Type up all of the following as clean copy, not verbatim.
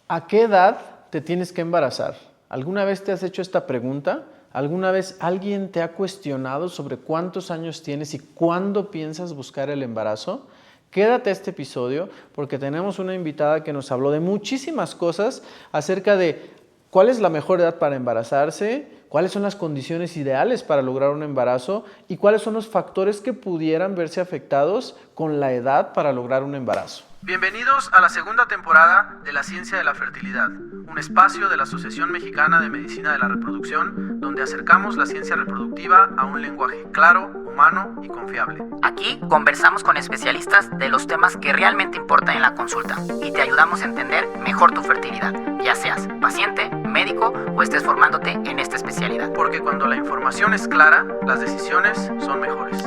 ¿A qué edad te tienes que embarazar? ¿Alguna vez te has hecho esta pregunta? ¿Alguna vez alguien te ha cuestionado sobre cuántos años tienes y cuándo piensas buscar el embarazo? Quédate a este episodio porque tenemos una invitada que nos habló de muchísimas cosas acerca de cuál es la mejor edad para embarazarse, cuáles son las condiciones ideales para lograr un embarazo y cuáles son los factores que pudieran verse afectados con la edad para lograr un embarazo. Bienvenidos a la segunda temporada de La Ciencia de la Fertilidad, un espacio de la Asociación Mexicana de Medicina de la Reproducción donde acercamos la ciencia reproductiva a un lenguaje claro, humano y confiable. Aquí conversamos con especialistas de los temas que realmente importan en la consulta y te ayudamos a entender mejor tu fertilidad, ya seas paciente, médico o estés formándote en esta especialidad. Porque cuando la información es clara, las decisiones son mejores.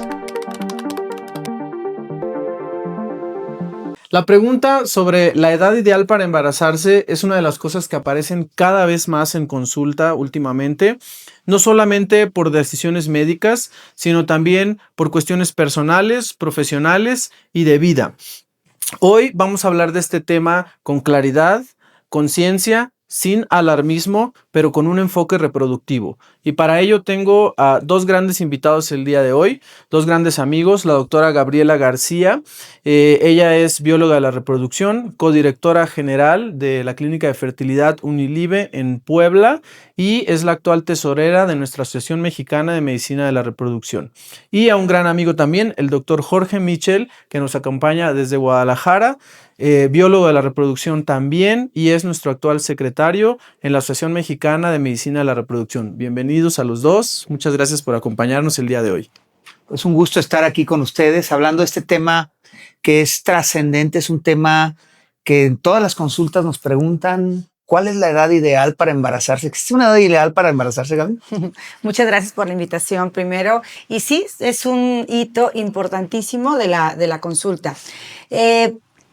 La pregunta sobre la edad ideal para embarazarse es una de las cosas que aparecen cada vez más en consulta últimamente, no solamente por decisiones médicas, sino también por cuestiones personales, profesionales y de vida. Hoy vamos a hablar de este tema con claridad, conciencia, sin alarmismo, pero con un enfoque reproductivo. Y para ello tengo a dos grandes invitados el día de hoy, dos grandes amigos, la doctora Gabriela García. Ella es bióloga de la reproducción, codirectora general de la Clínica de Fertilidad Unilive en Puebla y es la actual tesorera de nuestra Asociación Mexicana de Medicina de la Reproducción. Y a un gran amigo también, el doctor Jorge Michel, que nos acompaña desde Guadalajara, biólogo de la reproducción también y es nuestro actual secretario en la Asociación Mexicana de Medicina de la Reproducción. Bienvenidos a los dos. Muchas gracias por acompañarnos el día de hoy. Es un gusto estar aquí con ustedes hablando de este tema que es trascendente, es un tema que en todas las consultas nos preguntan cuál es la edad ideal para embarazarse. ¿Existe una edad ideal para embarazarse, Gaby? Muchas gracias por la invitación primero. Y sí, es un hito importantísimo de la consulta.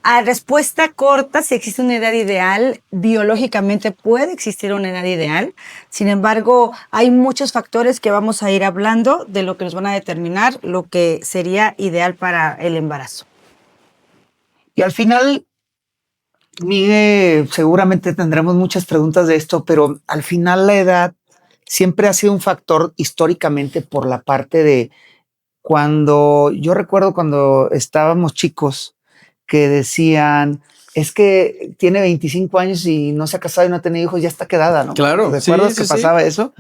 A respuesta corta, si existe una edad ideal, biológicamente puede existir una edad ideal. Sin embargo, hay muchos factores que vamos a ir hablando de lo que nos van a determinar lo que sería ideal para el embarazo. Y al final, Miguel, seguramente tendremos muchas preguntas de esto, pero al final la edad siempre ha sido un factor históricamente por la parte de yo recuerdo cuando estábamos chicos, que decían, es que tiene 25 años y no se ha casado y no ha tenido hijos, ya está quedada, ¿no? Claro. ¿Recuerdas que pasaba eso?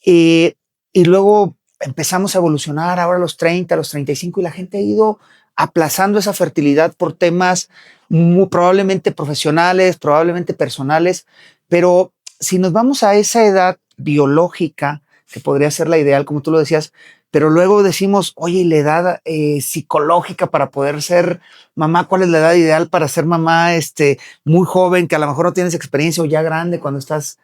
Y luego empezamos a evolucionar, ahora a los 30, a los 35, y la gente ha ido aplazando esa fertilidad por temas muy probablemente profesionales, probablemente personales, pero si nos vamos a esa edad biológica, que podría ser la ideal, como tú lo decías, pero luego decimos, oye, ¿y la edad psicológica para poder ser mamá? ¿Cuál es la edad ideal para ser mamá muy joven, que a lo mejor no tienes experiencia o ya grande cuando estás?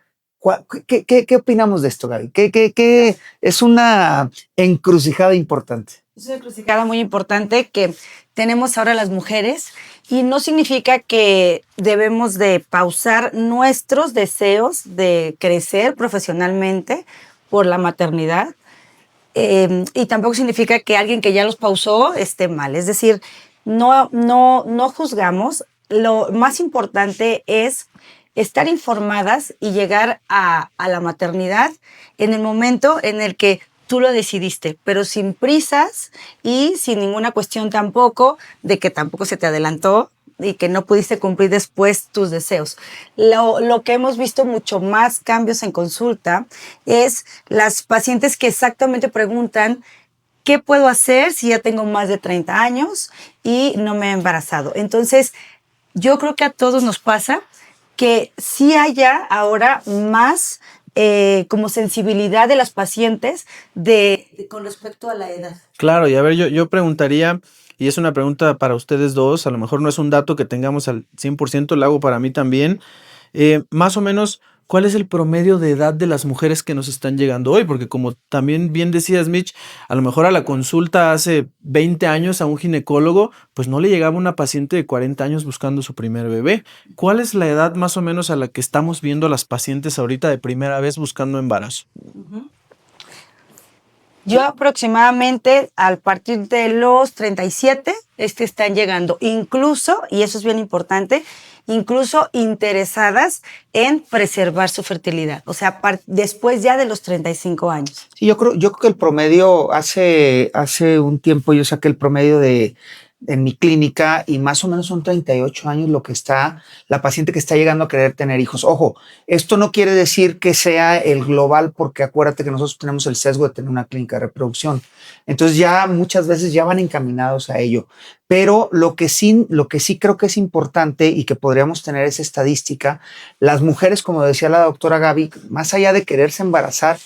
¿Qué opinamos de esto, Gaby? ¿Qué es una encrucijada importante? Es una encrucijada muy importante que tenemos ahora las mujeres y no significa que debemos de pausar nuestros deseos de crecer profesionalmente por la maternidad. Y tampoco significa que alguien que ya los pausó esté mal. Es decir, no juzgamos. Lo más importante es estar informadas y llegar a la maternidad en el momento en el que tú lo decidiste, pero sin prisas y sin ninguna cuestión tampoco de que tampoco se te adelantó y que no pudiste cumplir después tus deseos. Lo que hemos visto mucho más cambios en consulta es las pacientes que exactamente preguntan ¿qué puedo hacer si ya tengo más de 30 años y no me he embarazado? Entonces, yo creo que a todos nos pasa que sí haya ahora más como sensibilidad de las pacientes con respecto a la edad. Claro, y a ver, yo preguntaría, y es una pregunta para ustedes dos, a lo mejor no es un dato que tengamos al 100%, lo hago para mí también, más o menos, ¿cuál es el promedio de edad de las mujeres que nos están llegando hoy? Porque como también bien decías, Mitch, a lo mejor a la consulta hace 20 años a un ginecólogo, pues no le llegaba una paciente de 40 años buscando su primer bebé. ¿Cuál es la edad más o menos a la que estamos viendo a las pacientes ahorita de primera vez buscando embarazo? Yo aproximadamente a partir de los 37 están llegando. Incluso, y eso es bien importante, incluso interesadas en preservar su fertilidad, o sea, después ya de los 35 años. Sí, yo creo que el promedio, hace un tiempo yo saqué el promedio en mi clínica y más o menos son 38 años lo que está la paciente que está llegando a querer tener hijos. Ojo, esto no quiere decir que sea el global, porque acuérdate que nosotros tenemos el sesgo de tener una clínica de reproducción. Entonces ya muchas veces ya van encaminados a ello. Pero lo que sí creo que es importante y que podríamos tener esa estadística, las mujeres, como decía la doctora Gaby, más allá de quererse embarazar,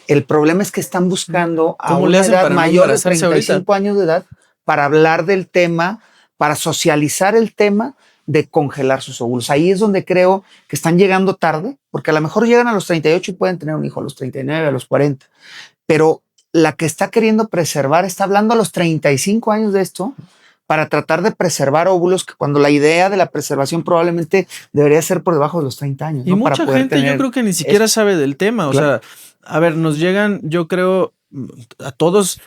el problema es que están buscando a una edad mayor de 35 años de edad para hablar del tema, para socializar el tema de congelar sus óvulos. Ahí es donde creo que están llegando tarde, porque a lo mejor llegan a los 38 y pueden tener un hijo a los 39, a los 40, pero la que está queriendo preservar está hablando a los 35 años de esto para tratar de preservar óvulos, que cuando la idea de la preservación probablemente debería ser por debajo de los 30 años. Y ¿no? mucha Para poder gente yo creo que ni siquiera sabe del tema. O sea, a ver, nos llegan, yo creo, a todos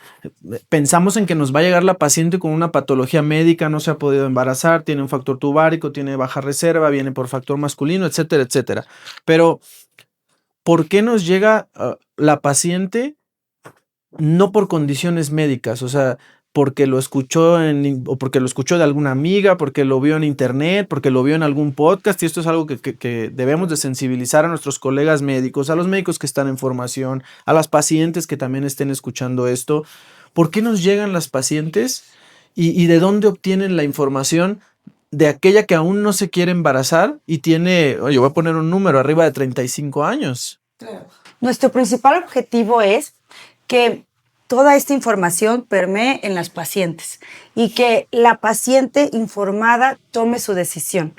pensamos en que nos va a llegar la paciente con una patología médica, no se ha podido embarazar, tiene un factor tubárico, tiene baja reserva, viene por factor masculino, etcétera, etcétera. Pero, ¿por qué nos llega la paciente? No por condiciones médicas, o sea, porque lo escuchó o porque lo escuchó de alguna amiga, porque lo vio en internet, porque lo vio en algún podcast, y esto es algo que debemos de sensibilizar a nuestros colegas médicos, a los médicos que están en formación, a las pacientes que también estén escuchando esto. ¿Por qué nos llegan las pacientes y de dónde obtienen la información de aquella que aún no se quiere embarazar y tiene, oye, voy a poner un número, arriba de 35 años? Claro. Nuestro principal objetivo es que toda esta información permee en las pacientes y que la paciente informada tome su decisión.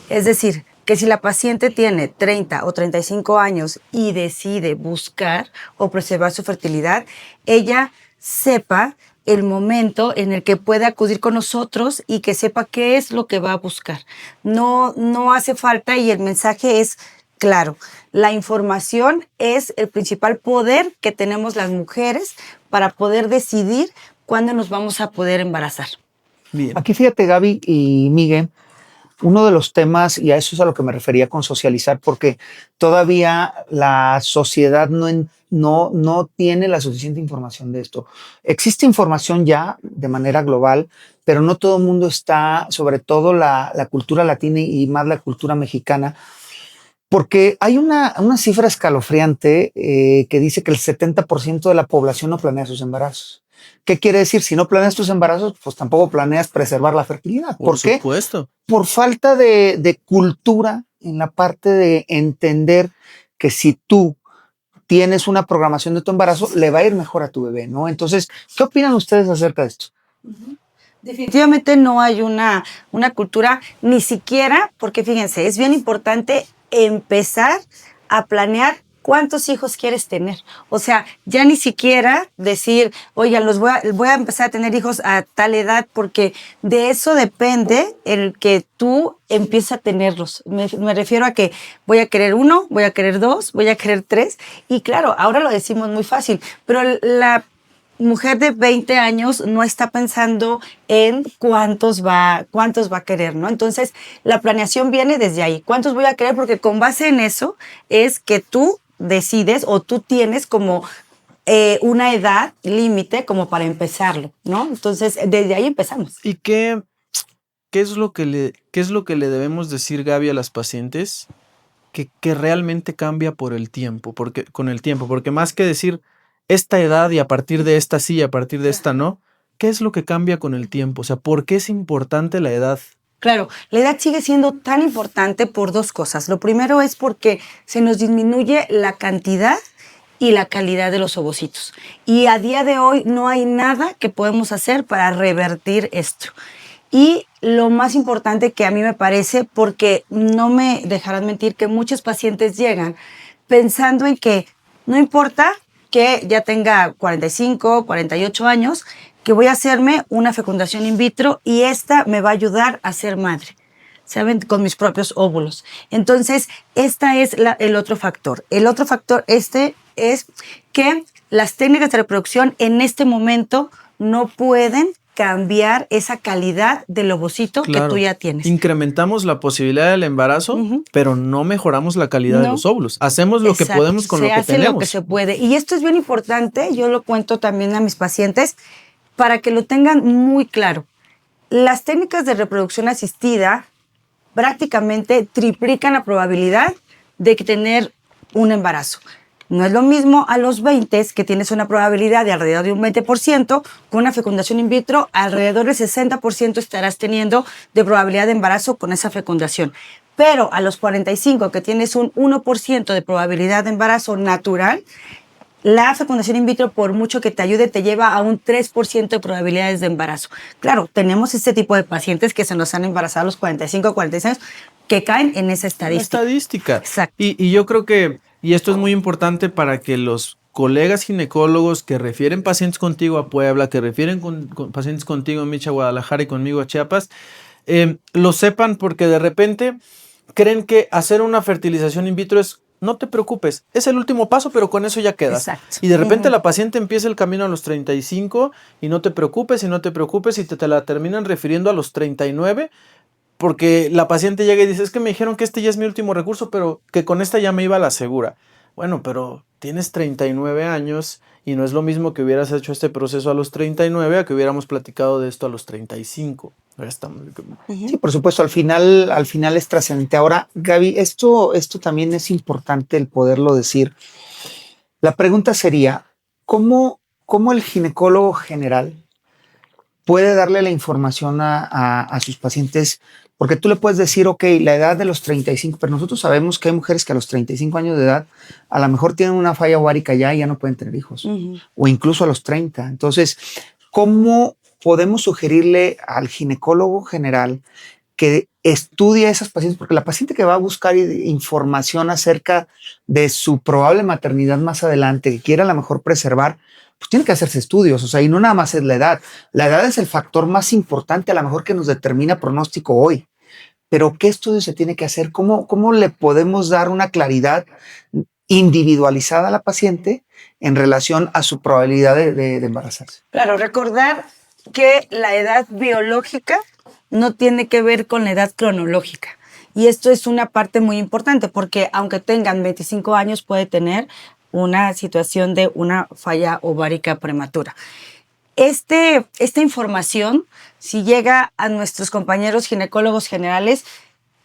Es decir, que si la paciente tiene 30 o 35 años y decide buscar o preservar su fertilidad, ella sepa el momento en el que puede acudir con nosotros y que sepa qué es lo que va a buscar. No hace falta, y el mensaje es claro. La información es el principal poder que tenemos las mujeres para poder decidir cuándo nos vamos a poder embarazar. Bien. Aquí fíjate, Gaby y Miguel, uno de los temas, y a eso es a lo que me refería con socializar, porque todavía la sociedad no tiene la suficiente información de esto. Existe información ya de manera global, pero no todo el mundo está, sobre todo la cultura latina y más la cultura mexicana, porque hay una cifra escalofriante que dice que el 70% de la población no planea sus embarazos. ¿Qué quiere decir? Si no planeas tus embarazos, pues tampoco planeas preservar la fertilidad. ¿Por qué? Por supuesto. Por falta de cultura en la parte de entender que si tú tienes una programación de tu embarazo, le va a ir mejor a tu bebé, ¿no? Entonces, ¿qué opinan ustedes acerca de esto? Definitivamente no hay una cultura, ni siquiera, porque fíjense, es bien importante empezar a planear cuántos hijos quieres tener. O sea, ya ni siquiera decir, oigan, voy a empezar a tener hijos a tal edad, porque de eso depende el que tú empieces a tenerlos. Me refiero a que voy a querer 1, voy a querer 2, voy a querer 3. Y claro, ahora lo decimos muy fácil, pero la mujer de 20 años no está pensando en cuántos va a querer, ¿no? Entonces, la planeación viene desde ahí. ¿Cuántos voy a querer? Porque con base en eso es que tú decides o tú tienes como una edad límite como para empezarlo, ¿no? Entonces, desde ahí empezamos. ¿Y qué es lo que le debemos decir, Gaby, a las pacientes que realmente cambia con el tiempo? Porque más que decir esta edad y a partir de esta sí y a partir de esta no, ¿qué es lo que cambia con el tiempo? O sea, ¿por qué es importante la edad? Claro, la edad sigue siendo tan importante por dos cosas. Lo primero es porque se nos disminuye la cantidad y la calidad de los ovocitos. Y a día de hoy no hay nada que podemos hacer para revertir esto. Y lo más importante que a mí me parece, porque no me dejarán mentir que muchos pacientes llegan pensando en que no importa que ya tenga 45, 48 años, que voy a hacerme una fecundación in vitro y esta me va a ayudar a ser madre, ¿saben? Con mis propios óvulos. Entonces, esta es el otro factor. El otro factor es que las técnicas de reproducción en este momento no pueden cambiar esa calidad del ovocito que Claro. tú ya tienes. Incrementamos la posibilidad del embarazo, Ujú. pero no mejoramos la calidad de No. los óvulos. Hacemos lo que Exacto, podemos con se lo que hace tenemos. lo que se puede. Y esto es bien importante, yo lo cuento también a mis pacientes para que lo tengan muy claro. Las técnicas de reproducción asistida prácticamente triplican la probabilidad de tener un embarazo. No es lo mismo a los 20 que tienes una probabilidad de alrededor de un 20%, con una fecundación in vitro alrededor del 60% estarás teniendo de probabilidad de embarazo con esa fecundación. Pero a los 45 que tienes un 1% de probabilidad de embarazo natural, la fecundación in vitro, por mucho que te ayude, te lleva a un 3% de probabilidades de embarazo. Claro, tenemos este tipo de pacientes que se nos han embarazado a los 45, 46 años, que caen en esa La estadística. estadística. Exacto. Y yo creo que, y esto es muy importante para que los colegas ginecólogos que refieren pacientes contigo a Puebla, que refieren con pacientes contigo en Micha, Guadalajara y conmigo a Chiapas, lo sepan, porque de repente creen que hacer una fertilización in vitro es, no te preocupes, es el último paso, pero con eso ya quedas. Exacto. Y de repente Ujú. la paciente empieza el camino a los 35 y no te preocupes y te la terminan refiriendo a los 39, porque la paciente llega y dice, es que me dijeron que este ya es mi último recurso, pero que con esta ya me iba a la segura. Bueno, pero tienes 39 años y no es lo mismo que hubieras hecho este proceso a los 39 a que hubiéramos platicado de esto a los 35. Sí, por supuesto, al final es trascendente. Ahora, Gaby, esto también es importante el poderlo decir. La pregunta sería, ¿cómo el ginecólogo general puede darle la información a sus pacientes? Porque tú le puedes decir, ok, la edad de los 35, pero nosotros sabemos que hay mujeres que a los 35 años de edad a lo mejor tienen una falla ovárica ya y ya no pueden tener hijos, o incluso a los 30. Entonces, ¿cómo podemos sugerirle al ginecólogo general que estudie a esas pacientes? Porque la paciente que va a buscar información acerca de su probable maternidad más adelante, que quiera a lo mejor preservar, pues tiene que hacerse estudios, o sea, y no nada más es la edad. La edad es el factor más importante a lo mejor que nos determina pronóstico hoy. Pero ¿qué estudio se tiene que hacer? ¿Cómo le podemos dar una claridad individualizada a la paciente en relación a su probabilidad de embarazarse? Claro, recordar que la edad biológica no tiene que ver con la edad cronológica. Y esto es una parte muy importante porque aunque tengan 25 años puede tener una situación de una falla ovárica prematura. Esta información, si llega a nuestros compañeros ginecólogos generales,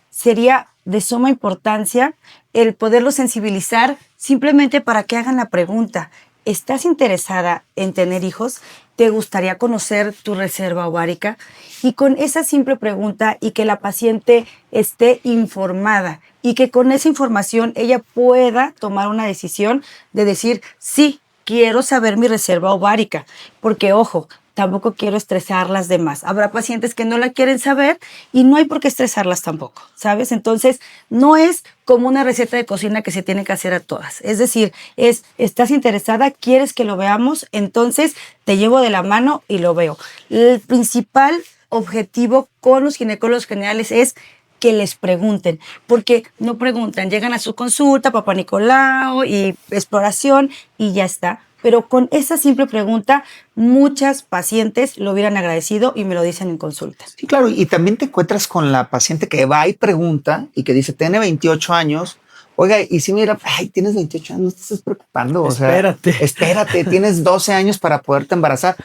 sería de suma importancia el poderlo sensibilizar simplemente para que hagan la pregunta. ¿Estás interesada en tener hijos? ¿Te gustaría conocer tu reserva ovárica? Y con esa simple pregunta y que la paciente esté informada y que con esa información ella pueda tomar una decisión de decir, sí, quiero saber mi reserva ovárica, porque ojo, tampoco quiero estresarlas de más. Habrá pacientes que no la quieren saber y no hay por qué estresarlas tampoco, ¿sabes? Entonces, no es como una receta de cocina que se tiene que hacer a todas. Es decir, ¿estás interesada? ¿Quieres que lo veamos? Entonces, te llevo de la mano y lo veo. El principal objetivo con los ginecólogos generales es que les pregunten, porque no preguntan, llegan a su consulta, Papá Nicolau y exploración y ya está. Pero con esa simple pregunta, muchas pacientes lo hubieran agradecido y me lo dicen en consulta. Sí, claro, y también te encuentras con la paciente que va y pregunta y que dice, tiene 28 años, oiga, y si mira, ay, tienes 28 años, no te estés preocupando. Espérate. O sea, espérate, tienes 12 años para poderte embarazar.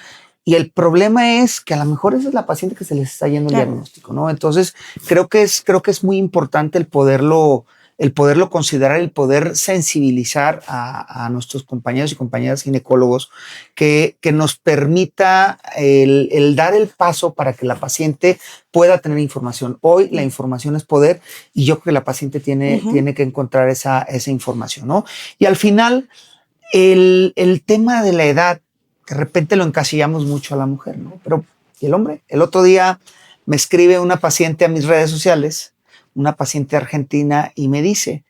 Y el problema es que a lo mejor esa es la paciente que se les está yendo el diagnóstico, ¿no? Entonces, creo que es muy importante el poderlo considerar, el poder sensibilizar a nuestros compañeros y compañeras ginecólogos que nos permita el dar el paso para que la paciente pueda tener información. Hoy la información es poder y yo creo que la paciente tiene que encontrar esa información, ¿no? Y al final, el tema de la edad, de repente lo encasillamos mucho a la mujer, ¿no? Pero, ¿y el hombre? El otro día me escribe una paciente a mis redes sociales, una paciente argentina, y me dice,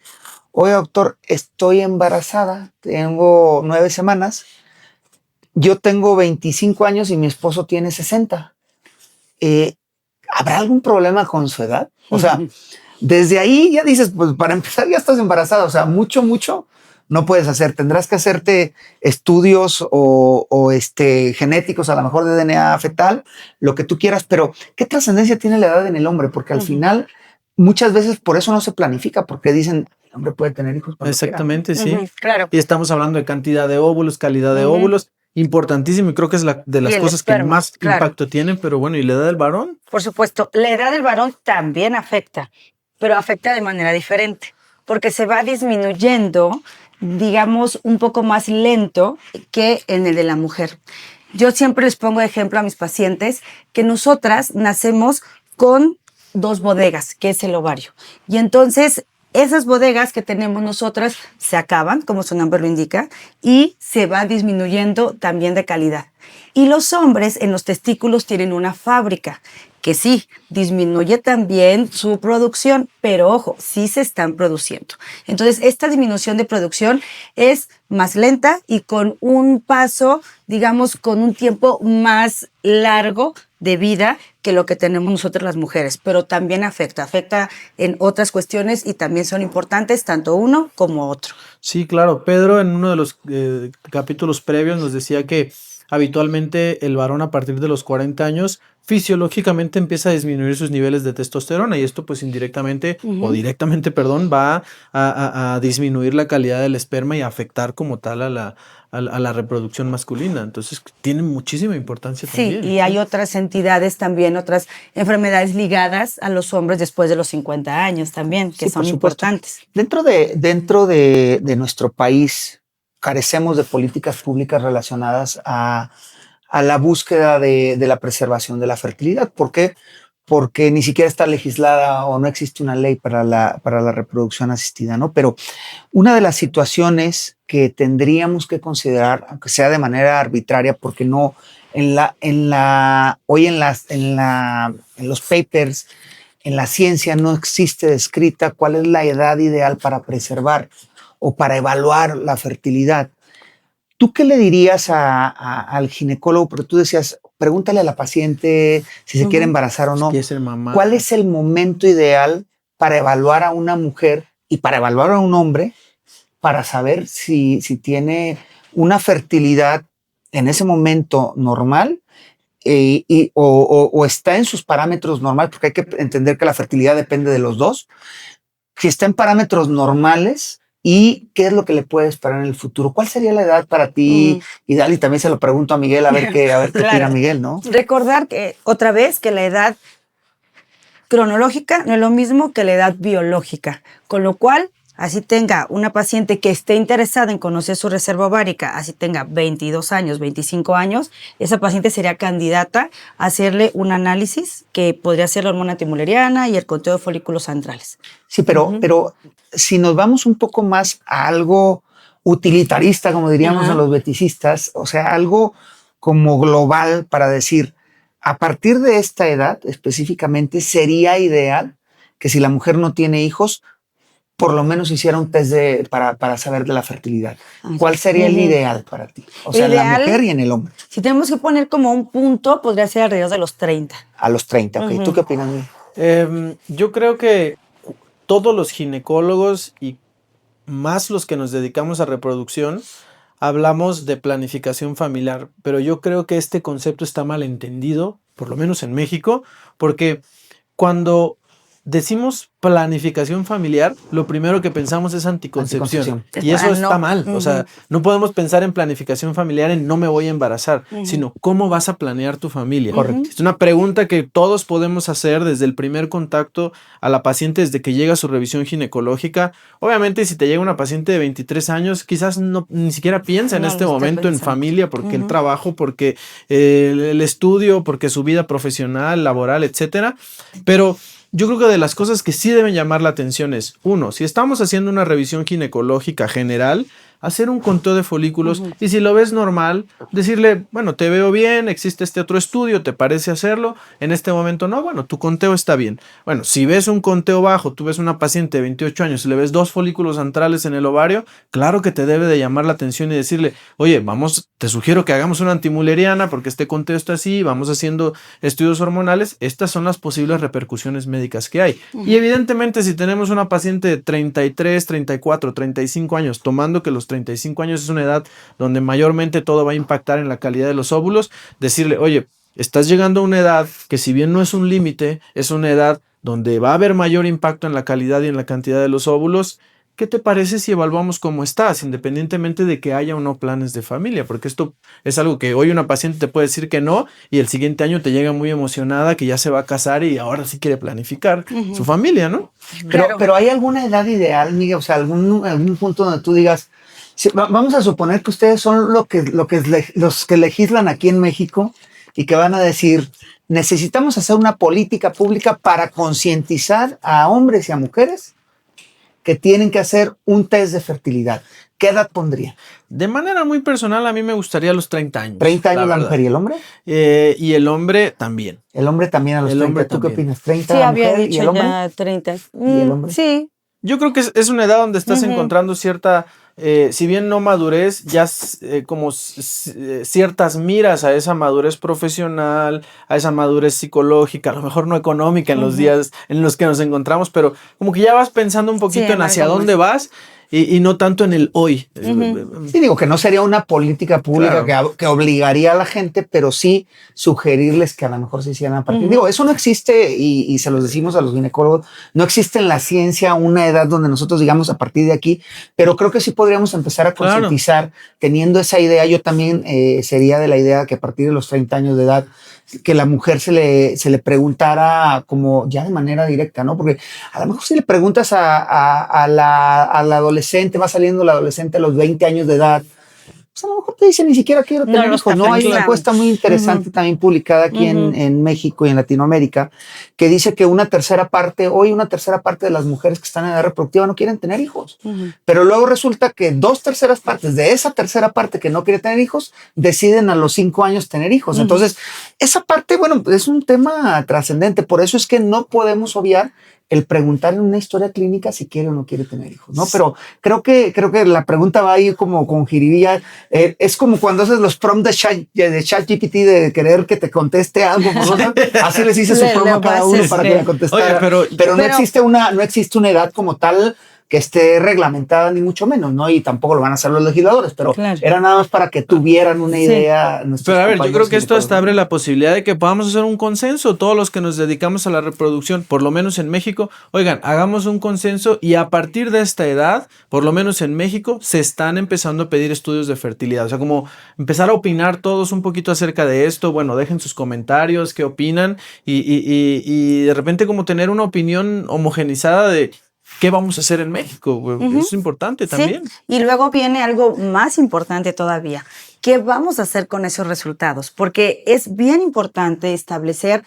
oye, doctor, estoy embarazada, tengo 9 semanas, yo tengo 25 años y mi esposo tiene 60. ¿Habrá algún problema con su edad? O sea, desde ahí ya dices, pues para empezar ya estás embarazada, o sea, mucho no puedes hacer. Tendrás que hacerte estudios o genéticos, a lo mejor de DNA fetal, lo que tú quieras, pero ¿qué trascendencia tiene la edad en el hombre? Porque al final, muchas veces por eso no se planifica, porque dicen, el hombre puede tener hijos cuando Exactamente, sí. Claro. Y estamos hablando de cantidad de óvulos, calidad de óvulos, importantísimo, y creo que es de las el cosas que esperma, más impacto tienen, pero bueno, ¿y la edad del varón? Por supuesto, la edad del varón también afecta, pero afecta de manera diferente, porque se va disminuyendo, digamos, un poco más lento que en el de la mujer. Yo siempre les pongo de ejemplo a mis pacientes que nosotras nacemos con 2 bodegas, que es el ovario. Y entonces esas bodegas que tenemos nosotras se acaban, como su nombre lo indica, y se va disminuyendo también de calidad. Y los hombres en los testículos tienen una fábrica que sí, disminuye también su producción, pero ojo, sí se están produciendo. Entonces, esta disminución de producción es más lenta y con un paso, digamos, con un tiempo más largo de vida que lo que tenemos nosotras las mujeres, pero también afecta en otras cuestiones y también son importantes tanto uno como otro. Sí, claro. Pedro en uno de los capítulos previos nos decía que habitualmente el varón a partir de los 40 años fisiológicamente empieza a disminuir sus niveles de testosterona y esto pues indirectamente o directamente, perdón, va a disminuir la calidad del esperma y a afectar como tal a la reproducción masculina. Entonces tiene muchísima importancia también. Sí, y hay otras entidades también, otras enfermedades ligadas a los hombres después de los 50 años también, que Sí, son por supuesto. importantes. Dentro de nuestro país carecemos de políticas públicas relacionadas a la búsqueda de la preservación de la fertilidad. ¿Por qué? Porque ni siquiera está legislada o no existe una ley para la reproducción asistida, ¿no? Pero una de las situaciones que tendríamos que considerar, aunque sea de manera arbitraria, porque no hoy en los papers, en la ciencia no existe descrita cuál es la edad ideal para preservar o para evaluar la fertilidad. ¿Tú qué le dirías al ginecólogo? Porque tú decías, pregúntale a la paciente si se quiere embarazar o no. Si quiere ser mamá. ¿Cuál es el momento ideal para evaluar a una mujer y para evaluar a un hombre para saber si tiene una fertilidad en ese momento normal o está en sus parámetros normales? Porque hay que entender que la fertilidad depende de los dos. Si está en parámetros normales, ¿y qué es lo que le puede esperar en el futuro? ¿Cuál sería la edad para ti? Y también se lo pregunto a Miguel, a ver qué Claro. opina Miguel, ¿no? Recordar que otra vez que la edad cronológica no es lo mismo que la edad biológica, con lo cual así tenga una paciente que esté interesada en conocer su reserva ovárica, así tenga 22 años, 25 años, esa paciente sería candidata a hacerle un análisis que podría ser la hormona timuleriana y el conteo de folículos andrales. Sí, pero si nos vamos un poco más a algo utilitarista, como diríamos a los beticistas, o sea, algo como global para decir, a partir de esta edad específicamente sería ideal que si la mujer no tiene hijos, por lo menos hiciera un test para saber de la fertilidad. ¿Cuál sería el ideal para ti? O sea, en la mujer y en el hombre. Si tenemos que poner como un punto, podría ser alrededor de los 30. A los 30, ok. ¿Tú qué opinas, Miguel? Yo creo que todos los ginecólogos y más los que nos dedicamos a reproducción hablamos de planificación familiar, pero yo creo que este concepto está mal entendido, por lo menos en México, porque cuando decimos planificación familiar, lo primero que pensamos es anticoncepción. Y eso está mal. O sea, no podemos pensar en planificación familiar en no me voy a embarazar, sino cómo vas a planear tu familia. Correcto. Es una pregunta que todos podemos hacer desde el primer contacto a la paciente, desde que llega a su revisión ginecológica. Obviamente, si te llega una paciente de 23 años, quizás ni siquiera piensa en este momento en familia, porque el trabajo, porque el estudio, porque su vida profesional, laboral, etcétera. Pero yo creo que de las cosas que sí deben llamar la atención es, uno, si estamos haciendo una revisión ginecológica general, hacer un conteo de folículos y si lo ves normal, decirle, bueno, te veo bien, existe este otro estudio, ¿te parece hacerlo? En este momento no, bueno, tu conteo está bien. Bueno, si ves un conteo bajo, tú ves una paciente de 28 años y le ves 2 folículos antrales en el ovario, claro que te debe de llamar la atención y decirle, oye, te sugiero que hagamos una antimuleriana porque este conteo está así, vamos haciendo estudios hormonales, estas son las posibles repercusiones médicas que hay. Y evidentemente si tenemos una paciente de 33, 34, 35 años tomando que los 35 años es una edad donde mayormente todo va a impactar en la calidad de los óvulos, decirle, oye, estás llegando a una edad que si bien no es un límite, es una edad donde va a haber mayor impacto en la calidad y en la cantidad de los óvulos. ¿Qué te parece si evaluamos cómo estás, independientemente de que haya o no planes de familia? Porque esto es algo que hoy una paciente te puede decir que no y el siguiente año te llega muy emocionada que ya se va a casar y ahora sí quiere planificar su familia, ¿no? Pero ¿hay alguna edad ideal, Miguel? O sea, algún punto donde tú digas, vamos a suponer que ustedes son los que legislan aquí en México y que van a decir, necesitamos hacer una política pública para concientizar a hombres y a mujeres que tienen que hacer un test de fertilidad. ¿Qué edad pondría? De manera muy personal, a mí me gustaría los 30 años. 30 años la mujer y el hombre. Y el hombre también. El hombre también a los 30. ¿Tú qué opinas? 30 Sí, la había mujer y dicho el hombre. ya 30. ¿Y el hombre? Sí. Yo creo que es una edad donde estás encontrando cierta, si bien no madurez, ya como ciertas miras a esa madurez profesional, a esa madurez psicológica, a lo mejor no económica en los días en los que nos encontramos, pero como que ya vas pensando un poquito en hacia dónde vas y no tanto en el hoy. Sí, digo que no sería una política pública que obligaría a la gente, pero sí sugerirles que a lo mejor se hicieran a partir. Digo, eso no existe y se los decimos a los ginecólogos, no existe en la ciencia una edad donde nosotros digamos a partir de aquí, pero creo que sí podríamos empezar a concientizar teniendo esa idea. Yo también sería de la idea que a partir de los 30 años de edad que la mujer se le preguntara como ya de manera directa, ¿no? Porque a lo mejor si le preguntas a la adolescente, va saliendo la adolescente a los 20 años de edad, pues a lo mejor te dice ni siquiera quiero tener hijos, ¿no? Hay una encuesta muy interesante también publicada aquí en México y en Latinoamérica que dice que una tercera parte de las mujeres que están en edad reproductiva no quieren tener hijos. Pero luego resulta que 2/3 partes de esa tercera parte que no quiere tener hijos deciden a los 5 años tener hijos. Entonces, esa parte, bueno, es un tema trascendente. Por eso es que no podemos obviar el preguntar en una historia clínica si quiere o no quiere tener hijos, ¿no? Pero creo que la pregunta va ahí como con jiribilla. Es como cuando haces los prompts de ChatGPT de querer que te conteste algo, ¿no? Así les hice su prompt a cada uno para que le contestara. Oye, pero no existe una edad como tal que esté reglamentada ni mucho menos, ¿no? Y tampoco lo van a hacer los legisladores, pero era nada más para que tuvieran una idea. Pero a ver, yo creo que esto hasta abre la posibilidad de que podamos hacer un consenso, todos los que nos dedicamos a la reproducción, por lo menos en México, oigan, hagamos un consenso y a partir de esta edad, por lo menos en México, se están empezando a pedir estudios de fertilidad, o sea, como empezar a opinar todos un poquito acerca de esto, bueno, dejen sus comentarios, qué opinan y de repente como tener una opinión homogenizada de ¿qué vamos a hacer en México? Eso es importante también. Sí. Y luego viene algo más importante todavía. ¿Qué vamos a hacer con esos resultados? Porque es bien importante establecer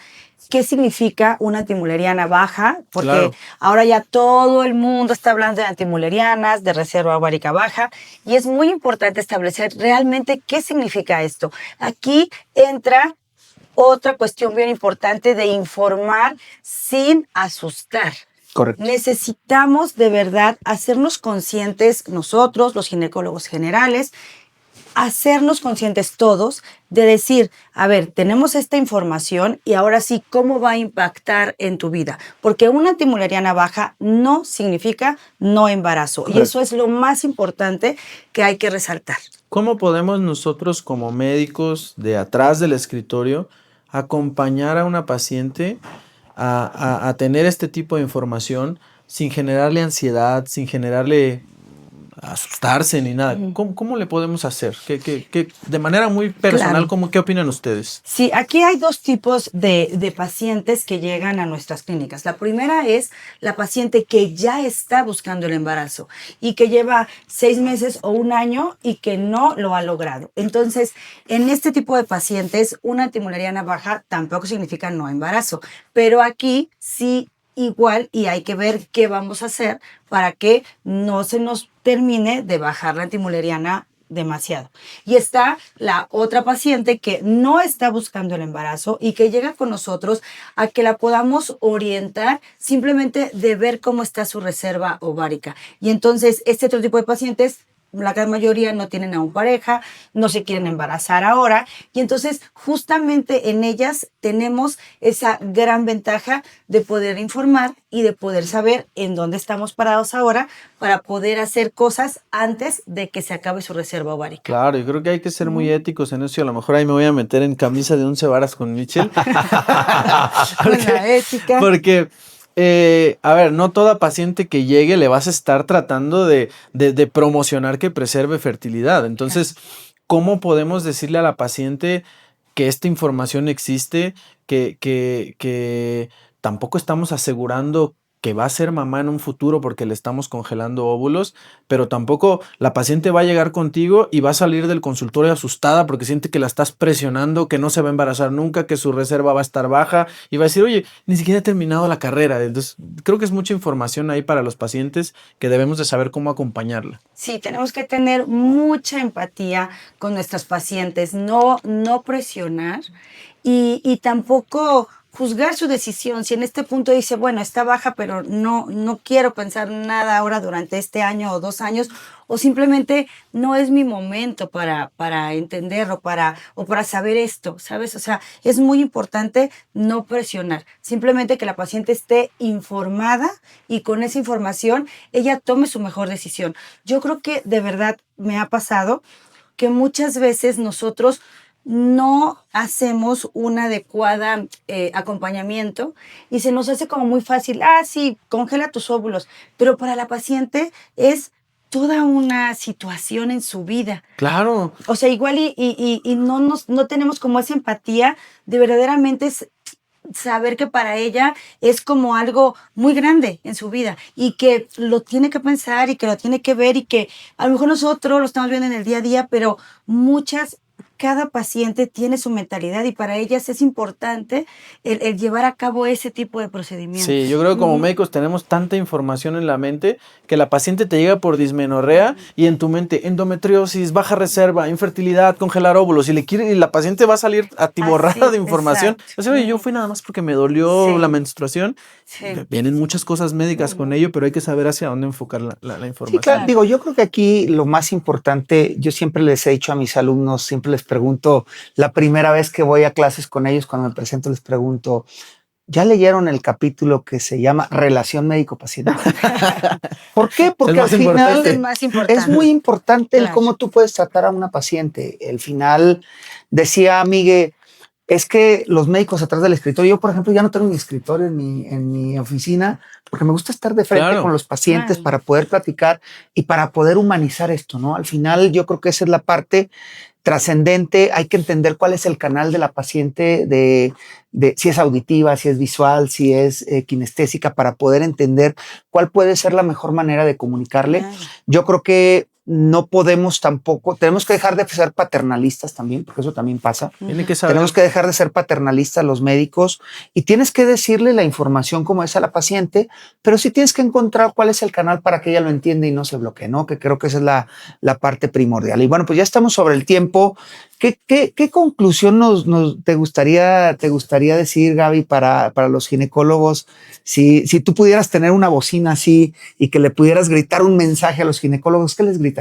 qué significa una antimuleriana baja, porque ahora ya todo el mundo está hablando de antimulerianas, de reserva ovárica baja, y es muy importante establecer realmente qué significa esto. Aquí entra otra cuestión bien importante de informar sin asustar. Correcto. Necesitamos de verdad hacernos conscientes nosotros, los ginecólogos generales, hacernos conscientes todos de decir, a ver, tenemos esta información y ahora sí, ¿cómo va a impactar en tu vida? Porque una antimuleriana baja no significa no embarazo. Correcto. Y eso es lo más importante que hay que resaltar. ¿Cómo podemos nosotros como médicos de atrás del escritorio acompañar a una paciente a tener este tipo de información sin generarle ansiedad, sin generarle asustarse ni nada? ¿Cómo le podemos hacer? ¿Qué, de manera muy personal, qué opinan ustedes? Sí, aquí hay dos tipos de pacientes que llegan a nuestras clínicas. La primera es la paciente que ya está buscando el embarazo y que lleva 6 meses o 1 año y que no lo ha logrado. Entonces, en este tipo de pacientes, una antimuleriana baja tampoco significa no embarazo, pero aquí sí igual y hay que ver qué vamos a hacer para que no se nos termine de bajar la antimuleriana demasiado. Y está la otra paciente que no está buscando el embarazo y que llega con nosotros a que la podamos orientar simplemente de ver cómo está su reserva ovárica. Y entonces este otro tipo de pacientes la gran mayoría no tienen aún pareja, no se quieren embarazar ahora, y entonces justamente en ellas tenemos esa gran ventaja de poder informar y de poder saber en dónde estamos parados ahora para poder hacer cosas antes de que se acabe su reserva ovárica. Claro, yo creo que hay que ser muy éticos en eso y a lo mejor ahí me voy a meter en camisa de 11 varas con Michelle. Con la ética. Porque a ver, no toda paciente que llegue le vas a estar tratando de promocionar que preserve fertilidad. Entonces, ¿cómo podemos decirle a la paciente que esta información existe, que tampoco estamos asegurando que va a ser mamá en un futuro porque le estamos congelando óvulos, pero tampoco la paciente va a llegar contigo y va a salir del consultorio asustada porque siente que la estás presionando, que no se va a embarazar nunca, que su reserva va a estar baja y va a decir, oye, ni siquiera he terminado la carrera? Entonces, creo que es mucha información ahí para los pacientes que debemos de saber cómo acompañarla. Sí, tenemos que tener mucha empatía con nuestras pacientes, no presionar y tampoco juzgar su decisión. Si en este punto dice, bueno, está baja, pero no quiero pensar nada ahora durante este año o 2 años, o simplemente no es mi momento para entenderlo, o para saber esto, ¿sabes? O sea, es muy importante no presionar, simplemente que la paciente esté informada y con esa información ella tome su mejor decisión. Yo creo que de verdad me ha pasado que muchas veces nosotros no hacemos un adecuado acompañamiento y se nos hace como muy fácil, sí, congela tus óvulos, pero para la paciente es toda una situación en su vida. Claro. O sea, igual y no tenemos como esa empatía de verdaderamente saber que para ella es como algo muy grande en su vida y que lo tiene que pensar y que lo tiene que ver y que a lo mejor nosotros lo estamos viendo en el día a día, pero cada paciente tiene su mentalidad y para ellas es importante el llevar a cabo ese tipo de procedimientos. Sí, yo creo que como médicos tenemos tanta información en la mente que la paciente te llega por dismenorrea y en tu mente endometriosis, baja reserva, infertilidad, congelar óvulos y la paciente va a salir atiborrada de información. O sea, oye, yo fui nada más porque me dolió la menstruación. Sí. Vienen muchas cosas médicas con ello, pero hay que saber hacia dónde enfocar la información. Sí, claro. Digo, yo creo que aquí lo más importante, yo siempre les he dicho a mis alumnos, siempre les pregunto, la primera vez que voy a clases con ellos, cuando me presento, les pregunto, ¿ya leyeron el capítulo que se llama Relación Médico-Paciente? ¿Por qué? Porque al final es muy importante el cómo tú puedes tratar a una paciente. Al final, decía Miguel, es que los médicos atrás del escritorio, yo por ejemplo ya no tengo mi escritorio en mi oficina porque me gusta estar de frente con los pacientes para poder platicar y para poder humanizar esto, ¿no? Al final yo creo que esa es la parte trascendente. Hay que entender cuál es el canal de la paciente, de si es auditiva, si es visual, si es kinestésica, para poder entender cuál puede ser la mejor manera de comunicarle. Yo creo que no podemos tampoco, tenemos que dejar de ser paternalistas también, porque eso también pasa. Tenemos que dejar de ser paternalistas los médicos y tienes que decirle la información como es a la paciente, pero sí tienes que encontrar cuál es el canal para que ella lo entienda y no se bloquee, ¿no? Que creo que esa es la parte primordial. Y bueno, pues ya estamos sobre el tiempo. ¿Qué conclusión te gustaría decir, Gaby, para los ginecólogos? Si tú pudieras tener una bocina así y que le pudieras gritar un mensaje a los ginecólogos, ¿qué les gritarías?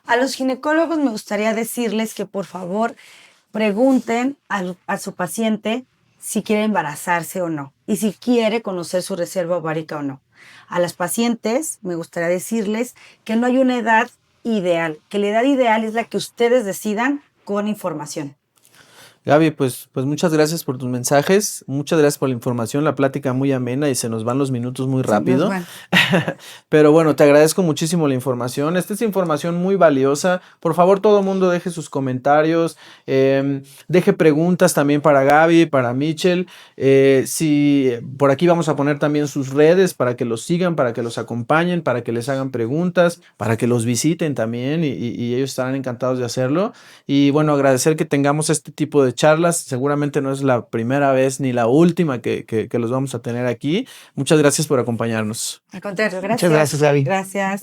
A los ginecólogos me gustaría decirles que por favor pregunten a su paciente si quiere embarazarse o no y si quiere conocer su reserva ovárica o no. A las pacientes me gustaría decirles que no hay una edad ideal, que la edad ideal es la que ustedes decidan con información. Gaby, pues muchas gracias por tus mensajes, muchas gracias por la información, la plática muy amena y se nos van los minutos muy rápido. Pero bueno, te agradezco muchísimo la información. Esta es información muy valiosa. Por favor, todo el mundo deje sus comentarios, deje preguntas también para Gaby, para Michelle. Si por aquí vamos a poner también sus redes para que los sigan, para que los acompañen, para que les hagan preguntas, para que los visiten también y ellos estarán encantados de hacerlo. Y bueno, agradecer que tengamos este tipo de charlas. Seguramente no es la primera vez ni la última que los vamos a tener aquí. Muchas gracias por acompañarnos. Al contrario, gracias. Muchas gracias, Gaby. Gracias.